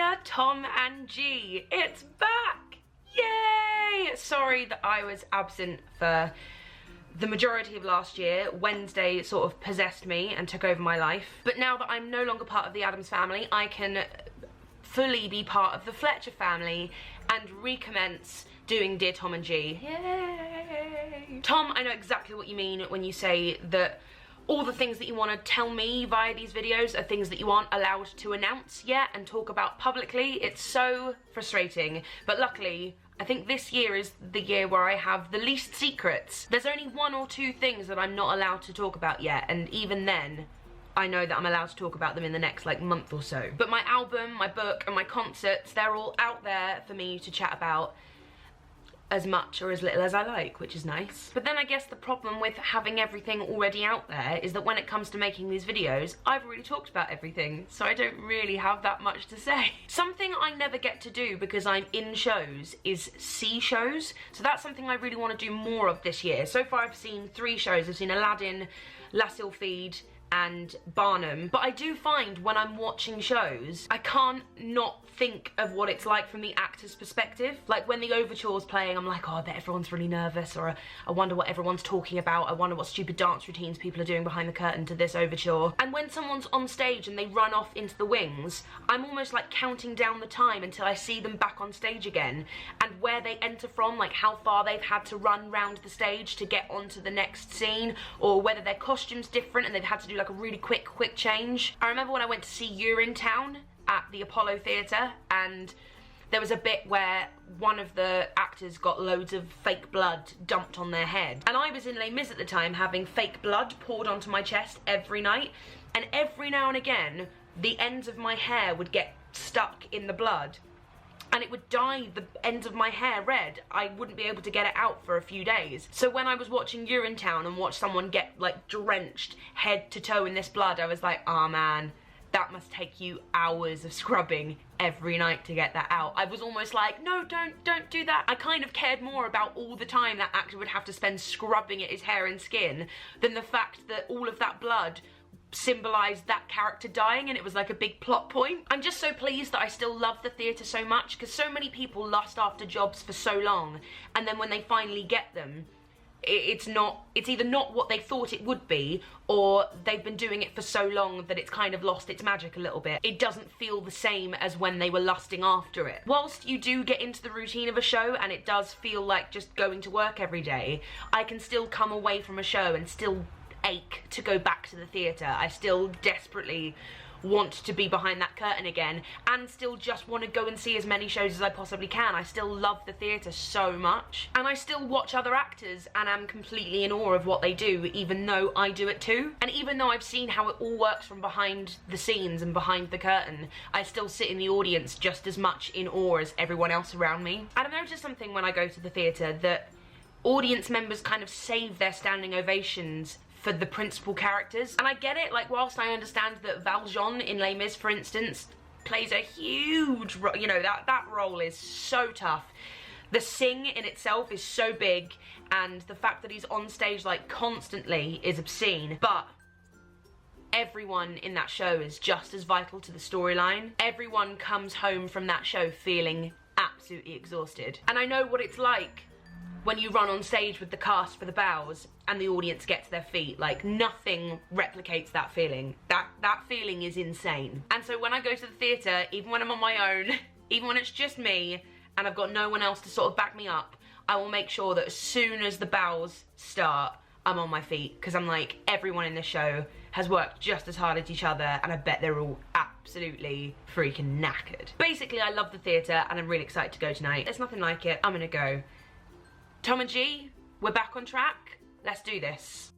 dear Tom&Gi, it's back! Yay! Sorry that I was absent for the majority of last year. Wednesday sort of possessed me and took over my life. But now that I'm no longer part of the Addams family, I can fully be part of the Fletcher family and recommence doing Dear Tom&Gi. Yay! Tom, I know exactly what you mean when you say that all the things that you want to tell me via these videos are things that you aren't allowed to announce yet and talk about publicly. It's so frustrating, but luckily I think this year is the year where I have the least secrets. There's only 1 or 2 things that I'm not allowed to talk about yet, and even then I know that I'm allowed to talk about them in the next like month or so. But my album, my book and my concerts, they're all out there for me to chat about as much or as little as I like, which is nice. But then I guess the problem with having everything already out there is that when it comes to making these videos, I've already talked about everything, so I don't really have that much to say. Something I never get to do because I'm in shows is see shows, so that's something I really want to do more of this year. So far I've seen 3 shows. I've seen Aladdin, La Sylphide and Barnum, but I do find when I'm watching shows, I can't not think of what it's like from the actor's perspective. Like when the overture's playing, I'm like, oh, I bet everyone's really nervous, or I wonder what everyone's talking about, I wonder what stupid dance routines people are doing behind the curtain to this overture. And when someone's on stage and they run off into the wings, I'm almost like counting down the time until I see them back on stage again, and where they enter from, like how far they've had to run round the stage to get onto the next scene, or whether their costume's different and they've had to do like a really quick change. I remember when I went to see Urinetown at the Apollo Theatre, and there was a bit where one of the actors got loads of fake blood dumped on their head, and I was in Les Mis at the time having fake blood poured onto my chest every night, and every now and again the ends of my hair would get stuck in the blood and it would dye the ends of my hair red. I wouldn't be able to get it out for a few days. So when I was watching Urinetown and watched someone get like drenched head to toe in this blood, I was like, oh man, that must take you hours of scrubbing every night to get that out. I was almost like, no, don't do that. I kind of cared more about all the time that actor would have to spend scrubbing at his hair and skin than the fact that all of that blood symbolised that character dying, and it was like a big plot point. I'm just so pleased that I still love the theatre so much, because so many people lust after jobs for so long, and then when they finally get them, it's either not what they thought it would be, or they've been doing it for so long that it's kind of lost its magic a little bit. It doesn't feel the same as when they were lusting after it. Whilst you do get into the routine of a show and it does feel like just going to work every day, I can still come away from a show and still ache to go back to the theatre. I still desperately want to be behind that curtain again, and still just want to go and see as many shows as I possibly can. I still love the theatre so much, and I still watch other actors and am completely in awe of what they do, even though I do it too. And even though I've seen how it all works from behind the scenes and behind the curtain, I still sit in the audience just as much in awe as everyone else around me. And I've noticed something when I go to the theatre, that audience members kind of save their standing ovations for the principal characters. And I get it, like whilst I understand that Valjean in Les Mis, for instance, plays a huge role, you know, that role is so tough. The sing in itself is so big, and the fact that he's on stage like constantly is obscene, but everyone in that show is just as vital to the storyline. Everyone comes home from that show feeling absolutely exhausted. And I know what it's like when you run on stage with the cast for the bows and the audience get to their feet. Like, nothing replicates that feeling. That feeling is insane. And so when I go to the theatre, even when I'm on my own, even when it's just me and I've got no one else to sort of back me up, I will make sure that as soon as the bows start, I'm on my feet, because I'm like, everyone in this show has worked just as hard as each other, and I bet they're all absolutely freaking knackered. Basically, I love the theatre and I'm really excited to go tonight. There's nothing like it. I'm gonna go. Tom&Gi, we're back on track. Let's do this.